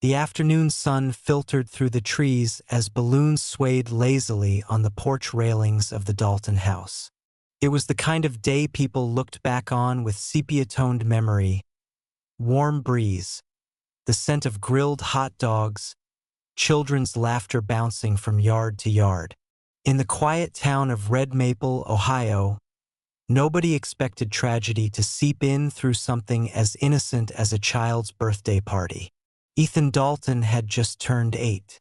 The afternoon sun filtered through the trees as balloons swayed lazily on the porch railings of the Dalton house. It was the kind of day people looked back on with sepia-toned memory. Warm breeze, the scent of grilled hot dogs, children's laughter bouncing from yard to yard. In the quiet town of Red Maple, Ohio, nobody expected tragedy to seep in through something as innocent as a child's birthday party. Ethan Dalton had just turned 8.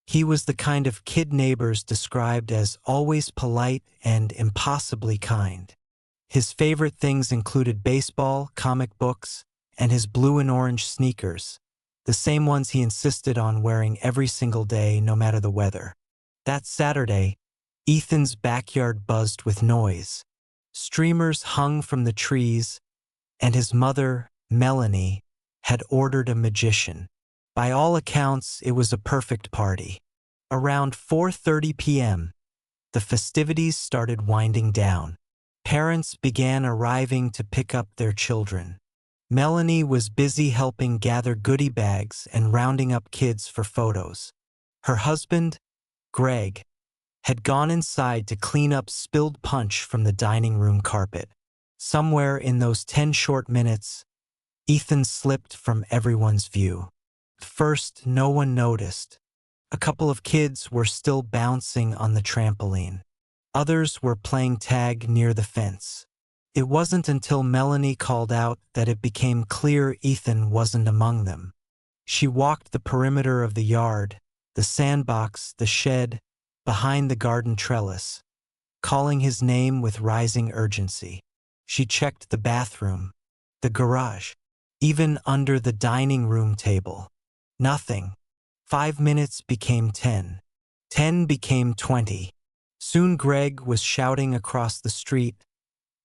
He was the kind of kid neighbors described as always polite and impossibly kind. His favorite things included baseball, comic books, and his blue and orange sneakers, the same ones he insisted on wearing every single day, no matter the weather. That Saturday, Ethan's backyard buzzed with noise. Streamers hung from the trees, and his mother, Melanie, had ordered a magician. By all accounts, it was a perfect party. Around 4:30 p.m., the festivities started winding down. Parents began arriving to pick up their children. Melanie was busy helping gather goodie bags and rounding up kids for photos. Her husband, Greg, had gone inside to clean up spilled punch from the dining room carpet. Somewhere in those 10 short minutes, Ethan slipped from everyone's view. First, no one noticed. A couple of kids were still bouncing on the trampoline. Others were playing tag near the fence. It wasn't until Melanie called out that it became clear Ethan wasn't among them. She walked the perimeter of the yard, the sandbox, the shed, behind the garden trellis, calling his name with rising urgency. She checked the bathroom, the garage, even under the dining room table. Nothing. 5 minutes became 10. 10 became 20. Soon Greg was shouting across the street,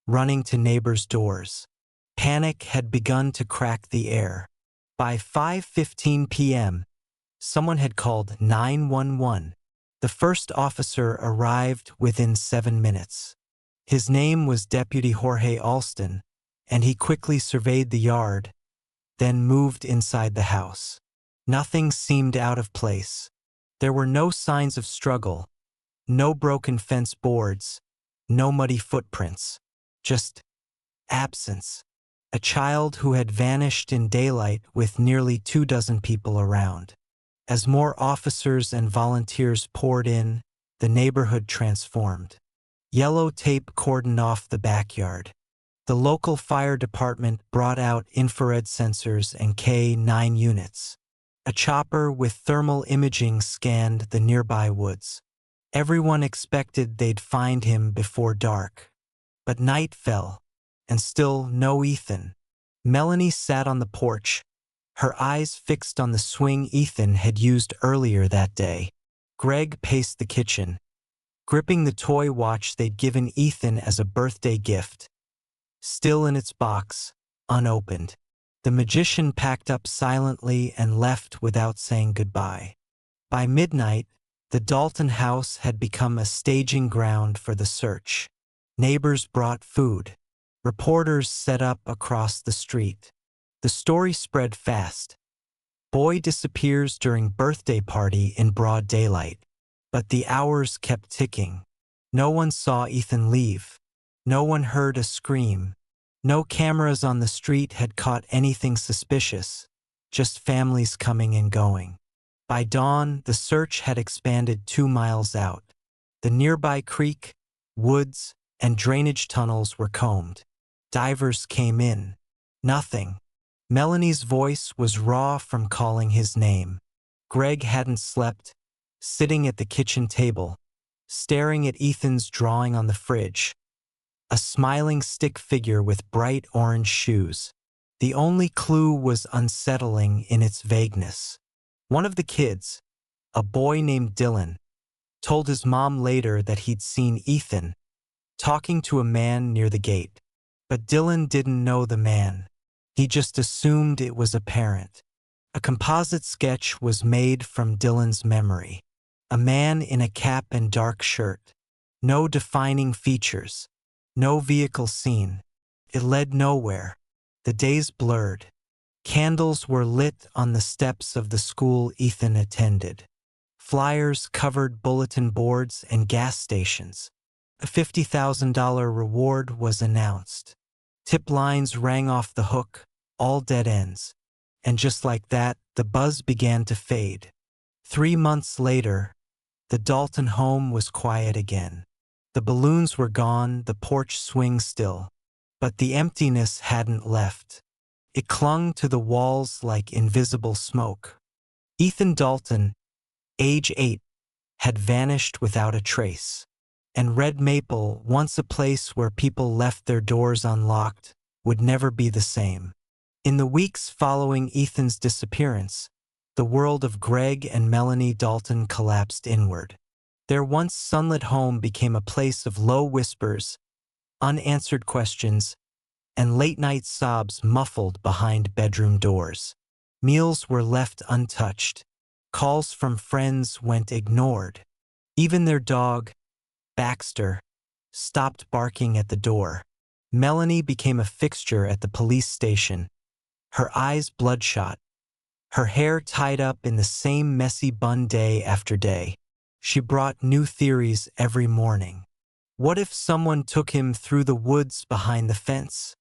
running to neighbors' doors. Panic had begun to crack the air. By 5:15 p.m., someone had called 911. The first officer arrived within 7 minutes. His name was Deputy Jorge Alston, and he quickly surveyed the yard, then moved inside the house. Nothing seemed out of place. There were no signs of struggle, no broken fence boards, no muddy footprints, just absence. A child who had vanished in daylight with nearly 24 people around. As more officers and volunteers poured in, the neighborhood transformed. Yellow tape cordoned off the backyard. The local fire department brought out infrared sensors and K-9 units. A chopper with thermal imaging scanned the nearby woods. Everyone expected they'd find him before dark. But night fell, and still no Ethan. Melanie sat on the porch, her eyes fixed on the swing Ethan had used earlier that day. Greg paced the kitchen, gripping the toy watch they'd given Ethan as a birthday gift. Still in its box, unopened. The magician packed up silently and left without saying goodbye. By midnight, the Dalton house had become a staging ground for the search. Neighbors brought food. Reporters set up across the street. The story spread fast. Boy disappears during birthday party in broad daylight. But the hours kept ticking. No one saw Ethan leave. No one heard a scream. No cameras on the street had caught anything suspicious, just families coming and going. By dawn, the search had expanded 2 miles out. The nearby creek, woods, and drainage tunnels were combed. Divers came in. Nothing. Melanie's voice was raw from calling his name. Greg hadn't slept, sitting at the kitchen table, staring at Ethan's drawing on the fridge. A smiling stick figure with bright orange shoes. The only clue was unsettling in its vagueness. One of the kids, a boy named Dylan, told his mom later that he'd seen Ethan talking to a man near the gate. But Dylan didn't know the man. He just assumed it was a parent. A composite sketch was made from Dylan's memory. A man in a cap and dark shirt. No defining features. No vehicle seen. It led nowhere. The days blurred. Candles were lit on the steps of the school Ethan attended. Flyers covered bulletin boards and gas stations. A $50,000 reward was announced. Tip lines rang off the hook, all dead ends. And just like that, the buzz began to fade. 3 months later, the Dalton home was quiet again. The balloons were gone, the porch swing still. But the emptiness hadn't left. It clung to the walls like invisible smoke. Ethan Dalton, age 8, had vanished without a trace. And Red Maple, once a place where people left their doors unlocked, would never be the same. In the weeks following Ethan's disappearance, the world of Greg and Melanie Dalton collapsed inward. Their once sunlit home became a place of low whispers, unanswered questions, and late-night sobs muffled behind bedroom doors. Meals were left untouched. Calls from friends went ignored. Even their dog, Baxter, stopped barking at the door. Melanie became a fixture at the police station, her eyes bloodshot, her hair tied up in the same messy bun day after day. She brought new theories every morning. What if someone took him through the woods behind the fence?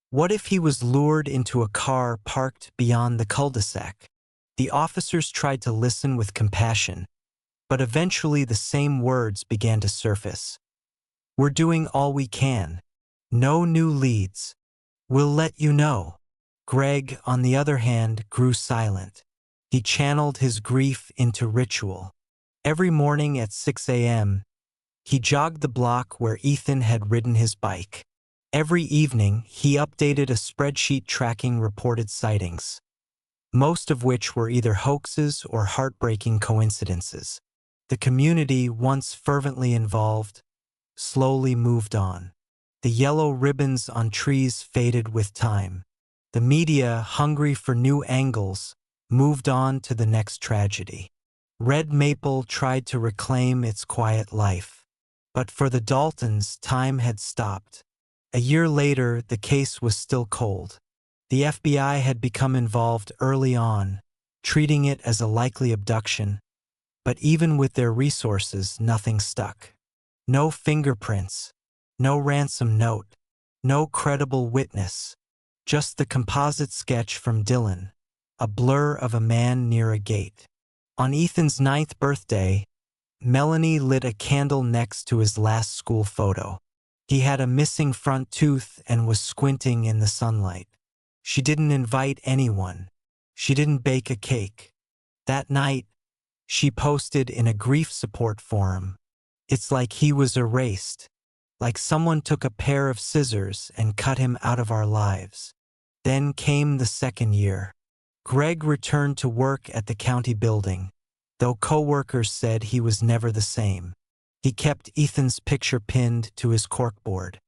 What if he was lured into a car parked beyond the cul-de-sac? The officers tried to listen with compassion, but eventually the same words began to surface. "We're doing all we can. No new leads. We'll let you know." Greg, on the other hand, grew silent. He channeled his grief into ritual. Every morning at 6 a.m., he jogged the block where Ethan had ridden his bike. Every evening, he updated a spreadsheet tracking reported sightings, most of which were either hoaxes or heartbreaking coincidences. The community, once fervently involved, slowly moved on. The yellow ribbons on trees faded with time. The media, hungry for new angles, moved on to the next tragedy. Red Maple tried to reclaim its quiet life. But for the Daltons, time had stopped. A year later, the case was still cold. The FBI had become involved early on, treating it as a likely abduction. But even with their resources, nothing stuck. No fingerprints, no ransom note, no credible witness. Just the composite sketch from Dylan, a blur of a man near a gate. On Ethan's 9th birthday, Melanie lit a candle next to his last school photo. He had a missing front tooth and was squinting in the sunlight. She didn't invite anyone. She didn't bake a cake. That night, she posted in a grief support forum. "It's like he was erased, like someone took a pair of scissors and cut him out of our lives." Then came the second year. Greg returned to work at the county building, though co-workers said he was never the same. He kept Ethan's picture pinned to his corkboard.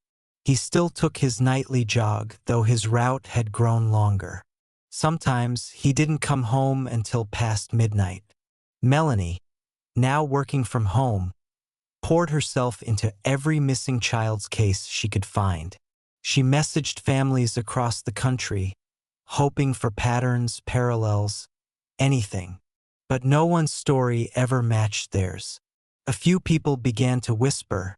He still took his nightly jog, though his route had grown longer. Sometimes he didn't come home until past midnight. Melanie, now working from home, poured herself into every missing child's case she could find. She messaged families across the country, hoping for patterns, parallels, anything. But no one's story ever matched theirs. A few people began to whisper,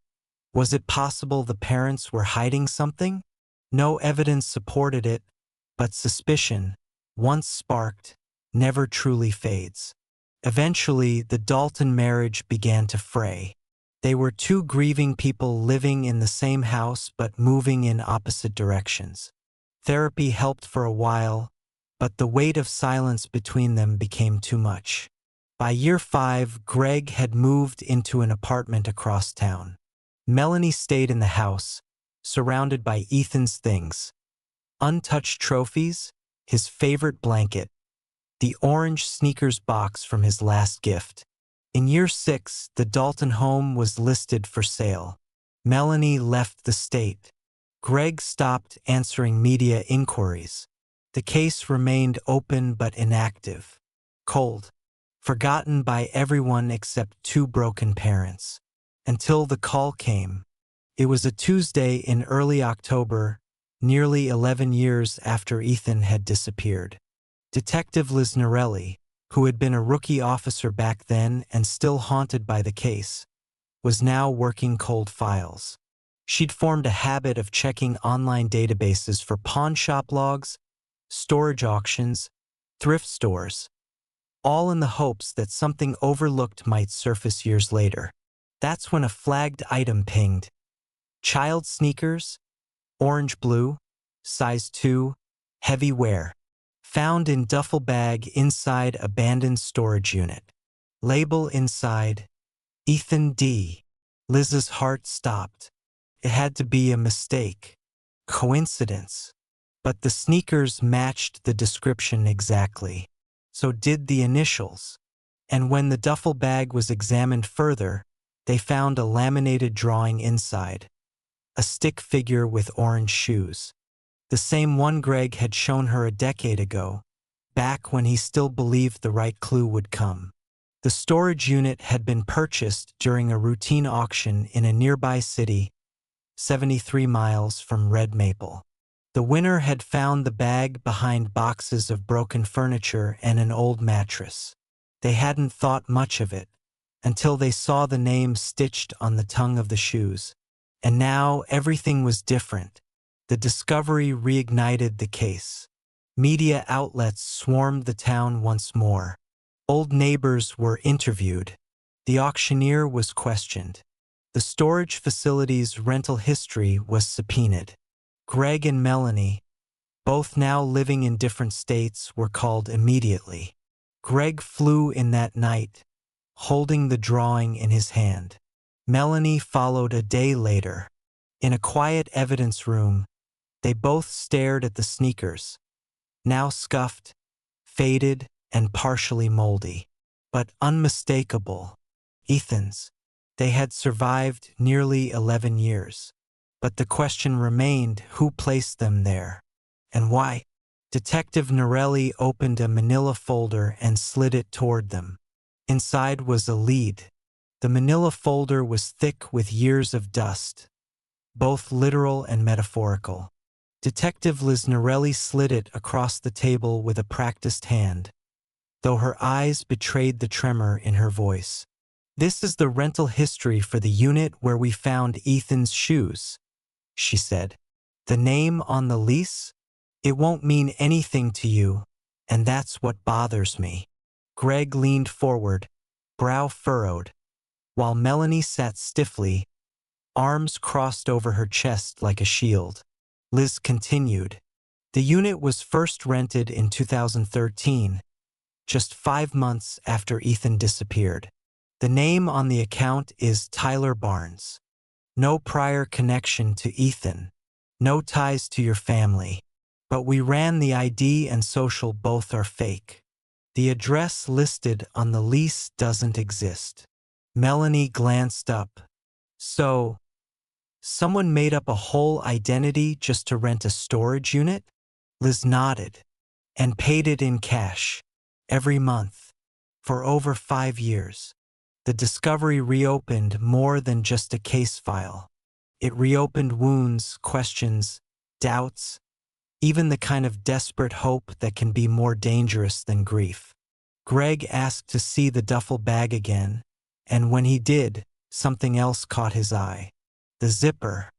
was it possible the parents were hiding something? No evidence supported it, but suspicion, once sparked, never truly fades. Eventually, the Dalton marriage began to fray. They were two grieving people living in the same house but moving in opposite directions. Therapy helped for a while, but the weight of silence between them became too much. By year 5, Greg had moved into an apartment across town. Melanie stayed in the house, surrounded by Ethan's things. Untouched trophies, his favorite blanket, the orange sneakers box from his last gift. In year 6, the Dalton home was listed for sale. Melanie left the state. Greg stopped answering media inquiries. The case remained open but inactive. Cold. Forgotten by everyone except 2 broken parents. Until the call came. It was a Tuesday in early October, nearly 11 years after Ethan had disappeared. Detective Lisnarelli, who had been a rookie officer back then and still haunted by the case, was now working cold files. She'd formed a habit of checking online databases for pawn shop logs, storage auctions, thrift stores, all in the hopes that something overlooked might surface years later. That's when a flagged item pinged. Child sneakers, orange-blue, size 2, heavy wear, found in duffel bag inside abandoned storage unit. Label inside, Ethan D. Liz's heart stopped. It had to be a mistake. Coincidence. But the sneakers matched the description exactly. So did the initials. And when the duffel bag was examined further, they found a laminated drawing inside. A stick figure with orange shoes. The same one Greg had shown her a decade ago, back when he still believed the right clue would come. The storage unit had been purchased during a routine auction in a nearby city, 73 miles from Red Maple. The winner had found the bag behind boxes of broken furniture and an old mattress. They hadn't thought much of it until they saw the name stitched on the tongue of the shoes. And now everything was different. The discovery reignited the case. Media outlets swarmed the town once more. Old neighbors were interviewed. The auctioneer was questioned. The storage facility's rental history was subpoenaed. Greg and Melanie, both now living in different states, were called immediately. Greg flew in that night, holding the drawing in his hand. Melanie followed a day later. In a quiet evidence room, they both stared at the sneakers, now scuffed, faded, and partially moldy, but unmistakable. Ethan's. They had survived nearly 11 years. But the question remained, who placed them there? And why? Detective Norelli opened a manila folder and slid it toward them. Inside was a lead. The manila folder was thick with years of dust, both literal and metaphorical. Detective Liz Norelli slid it across the table with a practiced hand, though her eyes betrayed the tremor in her voice. "This is the rental history for the unit where we found Ethan's shoes," she said. "The name on the lease? It won't mean anything to you, and that's what bothers me." Greg leaned forward, brow furrowed, while Melanie sat stiffly, arms crossed over her chest like a shield. Liz continued. "The unit was first rented in 2013, just 5 months after Ethan disappeared. The name on the account is Tyler Barnes. No prior connection to Ethan. No ties to your family. But we ran the ID and social, both are fake. The address listed on the lease doesn't exist." Melanie glanced up. "So, someone made up a whole identity just to rent a storage unit?" Liz nodded. "And paid it in cash, every month, for over 5 years. The discovery reopened more than just a case file. It reopened wounds, questions, doubts, even the kind of desperate hope that can be more dangerous than grief." Greg asked to see the duffel bag again, and when he did, something else caught his eye. The zipper.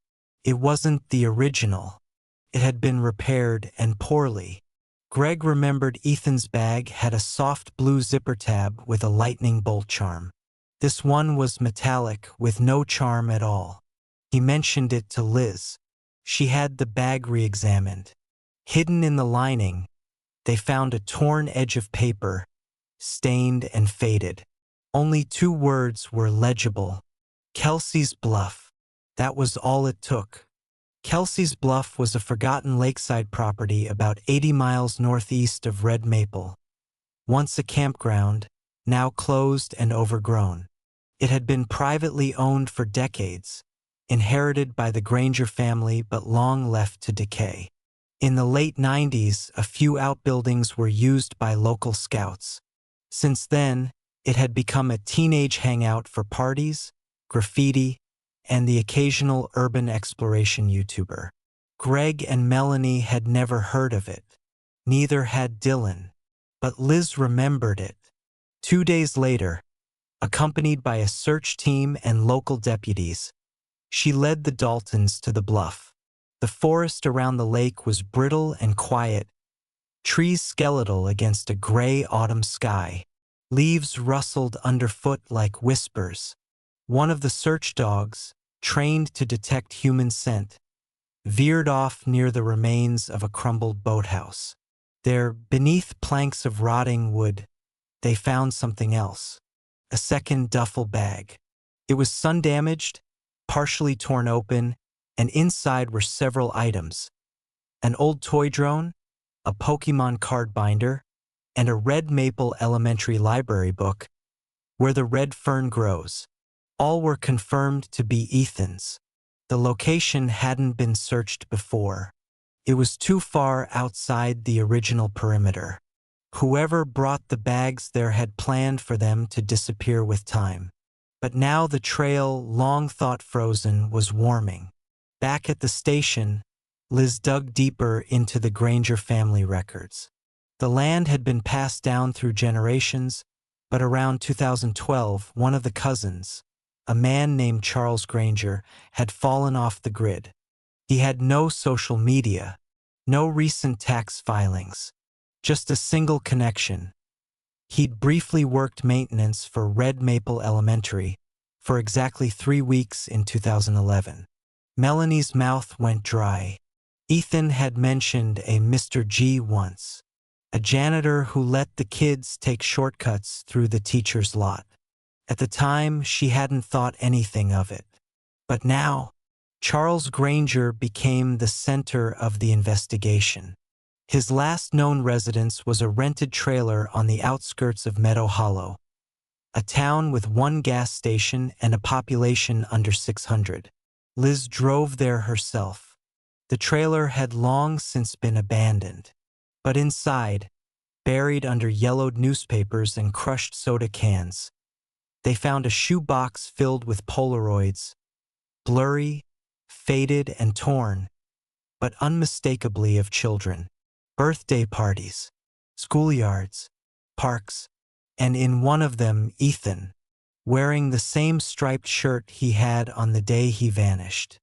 It wasn't the original. It had been repaired, and poorly. Greg remembered Ethan's bag had a soft blue zipper tab with a lightning bolt charm. This one was metallic, with no charm at all. He mentioned it to Liz. She had the bag re-examined. Hidden in the lining, they found a torn edge of paper, stained and faded. Only 2 words were legible. Kelsey's Bluff. That was all it took. Kelsey's Bluff was a forgotten lakeside property about 80 miles northeast of Red Maple. Once a campground, now closed and overgrown. It had been privately owned for decades, inherited by the Granger family but long left to decay. In the late 90s, a few outbuildings were used by local scouts. Since then, it had become a teenage hangout for parties, graffiti, and the occasional urban exploration YouTuber. Greg and Melanie had never heard of it. Neither had Dylan. But Liz remembered it. 2 days later, accompanied by a search team and local deputies, she led the Daltons to the bluff. The forest around the lake was brittle and quiet, trees skeletal against a gray autumn sky. Leaves rustled underfoot like whispers. One of the search dogs, trained to detect human scent, veered off near the remains of a crumbled boathouse. There, beneath planks of rotting wood, they found something else. A second duffel bag. It was sun-damaged, partially torn open, and inside were several items. An old toy drone, a Pokemon card binder, and a red maple elementary library book, Where the Red Fern Grows. All were confirmed to be Ethan's. The location hadn't been searched before. It was too far outside the original perimeter. Whoever brought the bags there had planned for them to disappear with time. But now the trail, long thought frozen, was warming. Back at the station, Liz dug deeper into the Granger family records. The land had been passed down through generations, but around 2012, one of the cousins, a man named Charles Granger, had fallen off the grid. He had no social media, no recent tax filings, just a single connection. He'd briefly worked maintenance for Red Maple Elementary for exactly 3 weeks in 2011. Melanie's mouth went dry. Ethan had mentioned a Mr. G once, a janitor who let the kids take shortcuts through the teacher's lot. At the time, she hadn't thought anything of it. But now, Charles Granger became the center of the investigation. His last known residence was a rented trailer on the outskirts of Meadow Hollow, a town with one gas station and a population under 600. Liz drove there herself. The trailer had long since been abandoned. But inside, buried under yellowed newspapers and crushed soda cans, they found a shoebox filled with Polaroids, blurry, faded, and torn, but unmistakably of children. Birthday parties, schoolyards, parks, and in one of them, Ethan, wearing the same striped shirt he had on the day he vanished.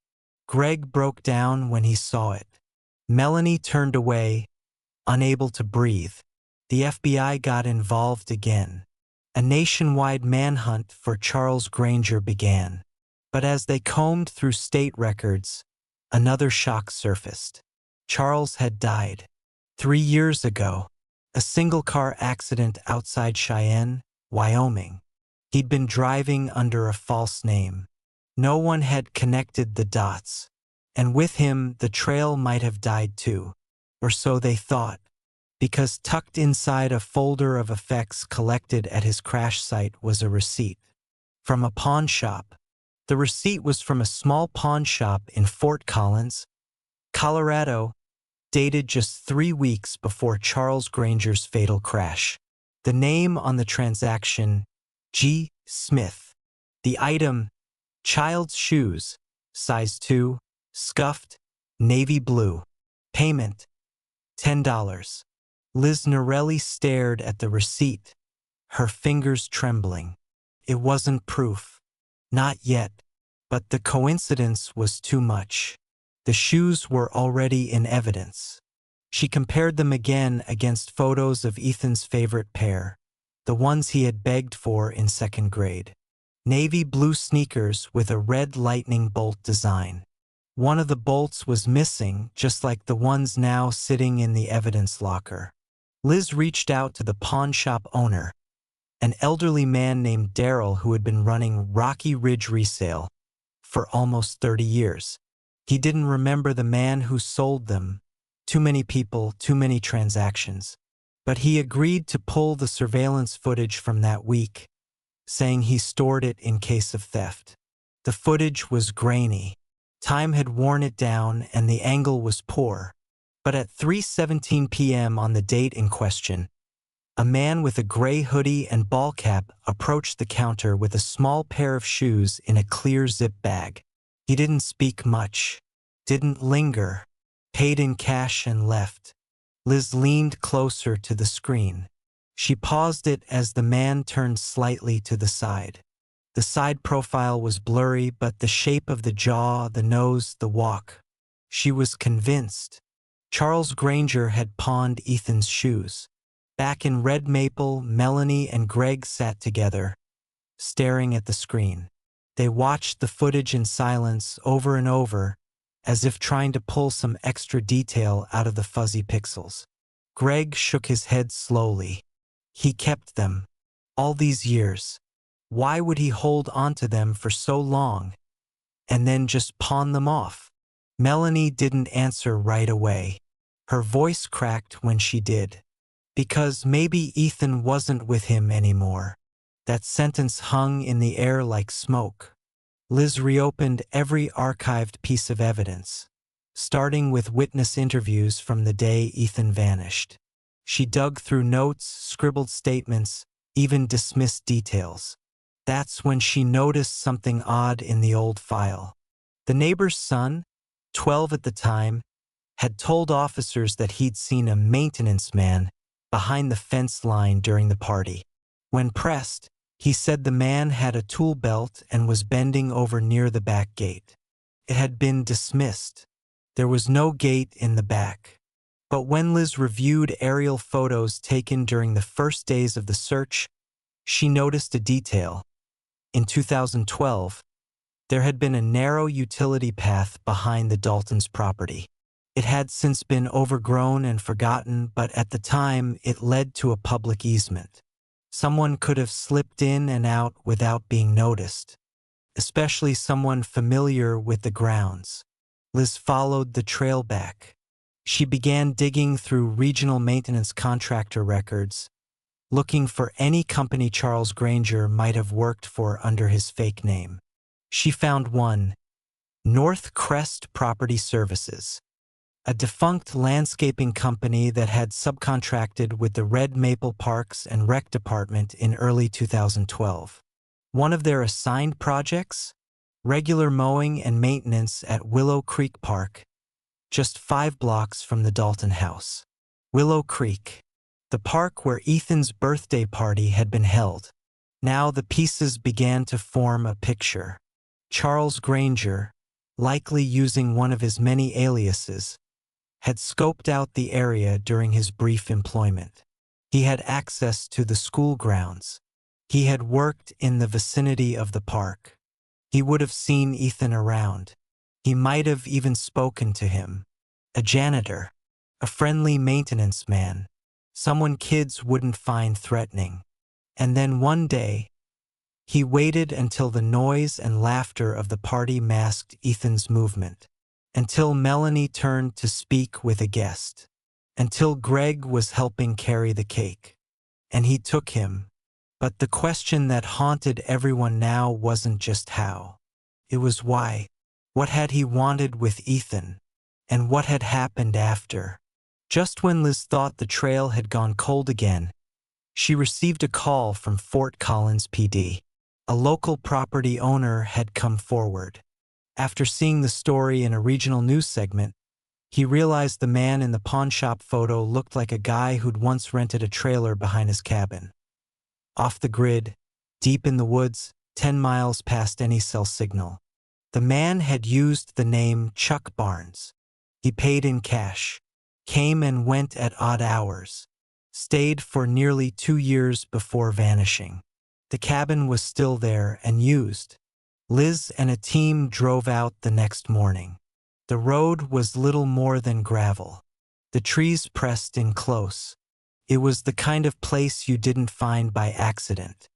Greg broke down when he saw it. Melanie turned away, unable to breathe. The FBI got involved again. A nationwide manhunt for Charles Granger began. But as they combed through state records, another shock surfaced. Charles had died 3 years ago, a single-car accident outside Cheyenne, Wyoming. He'd been driving under a false name. No one had connected the dots, and with him the trail might have died too, or so they thought, because tucked inside a folder of effects collected at his crash site was a receipt from a pawn shop. The receipt was from a small pawn shop in Fort Collins, Colorado, dated just 3 weeks before Charles Granger's fatal crash. The name on the transaction, G. Smith. The item, child's shoes, size 2, scuffed, navy blue. Payment, $10. Liz Norelli stared at the receipt, her fingers trembling. It wasn't proof. Not yet. But the coincidence was too much. The shoes were already in evidence. She compared them again against photos of Ethan's favorite pair, the ones he had begged for in 2nd grade. Navy blue sneakers with a red lightning bolt design. One of the bolts was missing, just like the ones now sitting in the evidence locker. Liz reached out to the pawn shop owner, an elderly man named Daryl who had been running Rocky Ridge Resale for almost 30 years. He didn't remember the man who sold them. Too many people, too many transactions. But he agreed to pull the surveillance footage from that week, saying he stored it in case of theft. The footage was grainy. Time had worn it down and the angle was poor. But at 3:17 p.m. on the date in question, a man with a gray hoodie and ball cap approached the counter with a small pair of shoes in a clear zip bag. He didn't speak much, didn't linger, paid in cash and left. Liz leaned closer to the screen. She paused it as the man turned slightly to the side. The side profile was blurry, but the shape of the jaw, the nose, the walk. She was convinced. Charles Granger had pawned Ethan's shoes. Back in Red Maple, Melanie and Greg sat together, staring at the screen. They watched the footage in silence over and over, as if trying to pull some extra detail out of the fuzzy pixels. Greg shook his head slowly. He kept them. All these years. Why would he hold onto them for so long and then just pawn them off? Melanie didn't answer right away. Her voice cracked when she did. Because maybe Ethan wasn't with him anymore. That sentence hung in the air like smoke. Liz reopened every archived piece of evidence, starting with witness interviews from the day Ethan vanished. She dug through notes, scribbled statements, even dismissed details. That's when she noticed something odd in the old file. The neighbor's son, 12 at the time, had told officers that he'd seen a maintenance man behind the fence line during the party. When pressed, he said the man had a tool belt and was bending over near the back gate. It had been dismissed. There was no gate in the back. But when Liz reviewed aerial photos taken during the first days of the search, she noticed a detail. In 2012, there had been a narrow utility path behind the Daltons' property. It had since been overgrown and forgotten, but at the time it led to a public easement. Someone could have slipped in and out without being noticed, especially someone familiar with the grounds. Liz followed the trail back. She began digging through regional maintenance contractor records, looking for any company Charles Granger might have worked for under his fake name. She found one, North Crest Property Services, a defunct landscaping company that had subcontracted with the Red Maple Parks and Rec Department in early 2012. One of their assigned projects? Regular mowing and maintenance at Willow Creek Park, just 5 blocks from the Dalton house. Willow Creek, the park where Ethan's birthday party had been held. Now the pieces began to form a picture. Charles Granger, likely using one of his many aliases, had scoped out the area during his brief employment. He had access to the school grounds. He had worked in the vicinity of the park. He would have seen Ethan around. He might have even spoken to him. A janitor, a friendly maintenance man, someone kids wouldn't find threatening. And then one day, he waited until the noise and laughter of the party masked Ethan's movement. Until Melanie turned to speak with a guest. Until Greg was helping carry the cake. And he took him. But the question that haunted everyone now wasn't just how. It was why. What had he wanted with Ethan? And what had happened after? Just when Liz thought the trail had gone cold again, she received a call from Fort Collins PD. A local property owner had come forward. After seeing the story in a regional news segment, he realized the man in the pawn shop photo looked like a guy who'd once rented a trailer behind his cabin. Off the grid, deep in the woods, 10 miles past any cell signal. The man had used the name Chuck Barnes. He paid in cash, came and went at odd hours, stayed for nearly 2 years before vanishing. The cabin was still there and used. Liz and a team drove out the next morning. The road was little more than gravel. The trees pressed in close. It was the kind of place you didn't find by accident.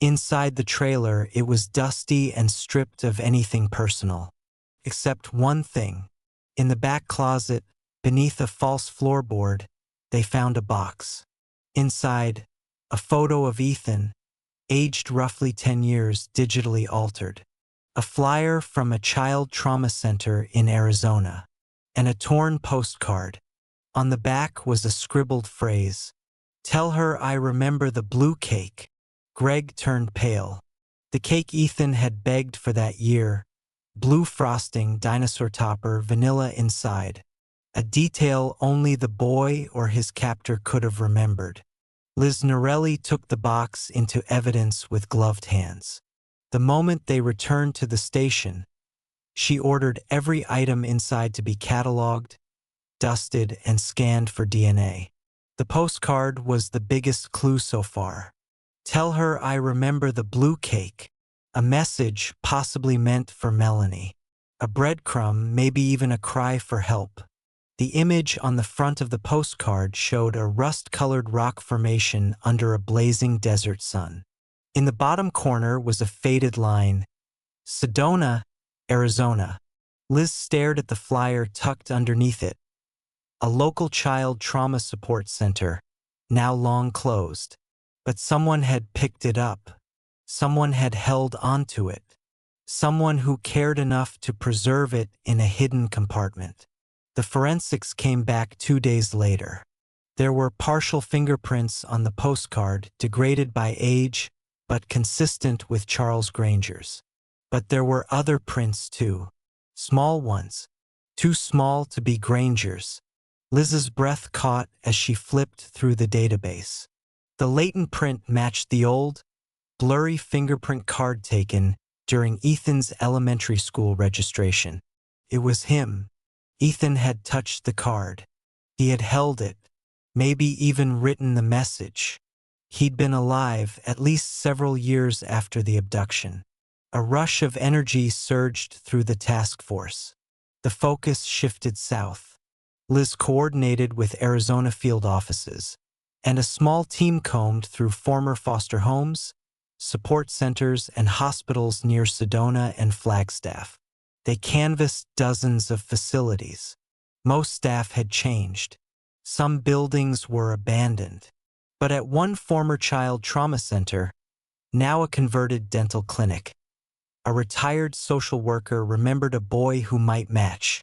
Inside the trailer, it was dusty and stripped of anything personal. Except one thing. In the back closet, beneath a false floorboard, they found a box. Inside, a photo of Ethan, aged roughly 10 years, digitally altered. A flyer from a child trauma center in Arizona, and a torn postcard. On the back was a scribbled phrase, "Tell her I remember the blue cake." Greg turned pale. The cake Ethan had begged for that year, blue frosting, dinosaur topper, vanilla inside. A detail only the boy or his captor could have remembered. Liz Norelli took the box into evidence with gloved hands. The moment they returned to the station, she ordered every item inside to be cataloged, dusted, and scanned for DNA. The postcard was the biggest clue so far. "Tell her I remember the blue cake," a message possibly meant for Melanie. A breadcrumb, maybe even a cry for help. The image on the front of the postcard showed a rust-colored rock formation under a blazing desert sun. In the bottom corner was a faded line, "Sedona, Arizona." Liz stared at the flyer tucked underneath it. A local child trauma support center, now long closed. But someone had picked it up. Someone had held onto it. Someone who cared enough to preserve it in a hidden compartment. The forensics came back 2 days later. There were partial fingerprints on the postcard, degraded by age, but consistent with Charles Granger's. But there were other prints too. Small ones. Too small to be Granger's. Liz's breath caught as she flipped through the database. The latent print matched the old, blurry fingerprint card taken during Ethan's elementary school registration. It was him. Ethan had touched the card. He had held it, maybe even written the message. He'd been alive at least several years after the abduction. A rush of energy surged through the task force. The focus shifted south. Liz coordinated with Arizona field offices, and a small team combed through former foster homes, support centers, and hospitals near Sedona and Flagstaff. They canvassed dozens of facilities. Most staff had changed. Some buildings were abandoned. But at one former child trauma center, now a converted dental clinic, a retired social worker remembered a boy who might match.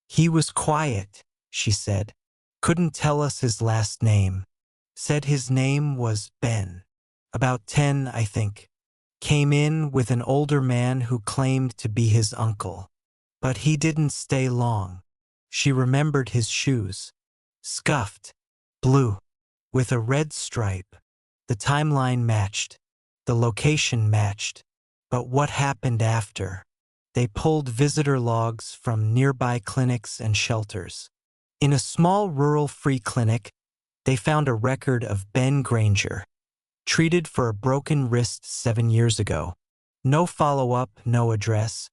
"He was quiet," she said. "Couldn't tell us his last name. Said his name was Ben. About 10, I think. Came in with an older man who claimed to be his uncle. But he didn't stay long." She remembered his shoes. Scuffed. Blue. With a red stripe. The timeline matched. The location matched. But what happened after? They pulled visitor logs from nearby clinics and shelters. In a small rural free clinic, they found a record of Ben Granger, treated for a broken wrist 7 years ago. No follow-up, no address,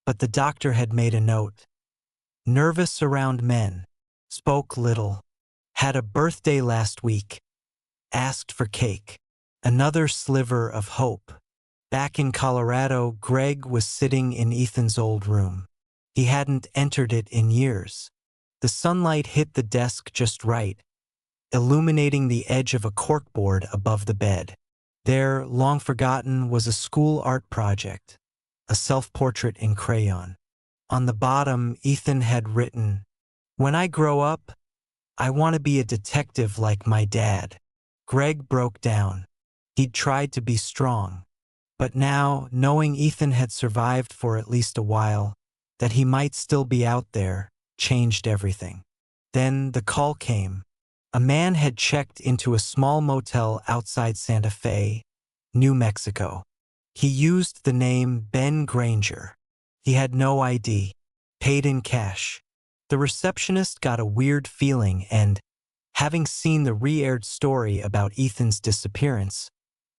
but the doctor had made a note. Nervous around men, spoke little, had a birthday last week, asked for cake. Another sliver of hope. Back in Colorado, Greg was sitting in Ethan's old room. He hadn't entered it in years. The sunlight hit the desk just right, illuminating the edge of a corkboard above the bed. There, long forgotten, was a school art project, a self-portrait in crayon. On the bottom, Ethan had written, "When I grow up, I want to be a detective like my dad." Greg broke down. He'd tried to be strong. But now, knowing Ethan had survived for at least a while, that he might still be out there, changed everything. Then the call came. A man had checked into a small motel outside Santa Fe, New Mexico. He used the name Ben Granger. He had no ID, paid in cash. The receptionist got a weird feeling and, having seen the re-aired story about Ethan's disappearance,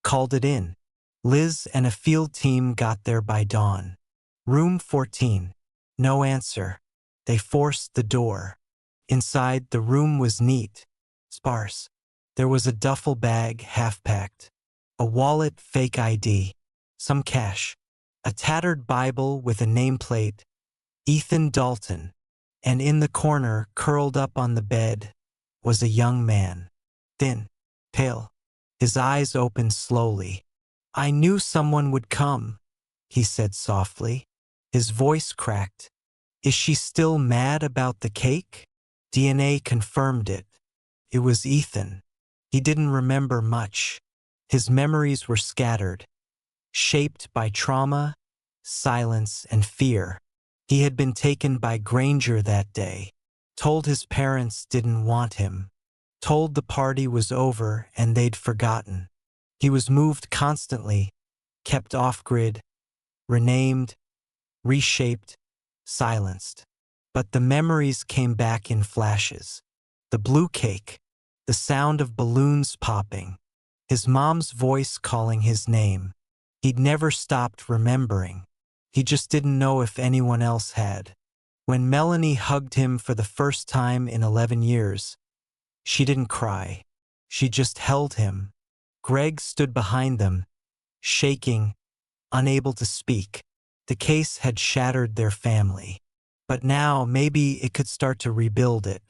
called it in. Liz and a field team got there by dawn. Room 14. No answer. They forced the door. Inside, the room was neat, sparse. There was a duffel bag, half-packed. A wallet, fake ID. Some cash. A tattered Bible with a nameplate, Ethan Dalton. And in the corner, curled up on the bed, was a young man. Thin, pale. His eyes opened slowly. "I knew someone would come," he said softly. His voice cracked. "Is she still mad about the cake?" DNA confirmed it. It was Ethan. He didn't remember much. His memories were scattered, shaped by trauma, silence, and fear. He had been taken by Granger that day, told his parents didn't want him, told the party was over and they'd forgotten. He was moved constantly, kept off-grid, renamed, reshaped, silenced. But the memories came back in flashes. The blue cake, the sound of balloons popping, his mom's voice calling his name. He'd never stopped remembering. He just didn't know if anyone else had. When Melanie hugged him for the first time in 11 years, she didn't cry. She just held him. Greg stood behind them, shaking, unable to speak. The case had shattered their family. But now maybe it could start to rebuild it.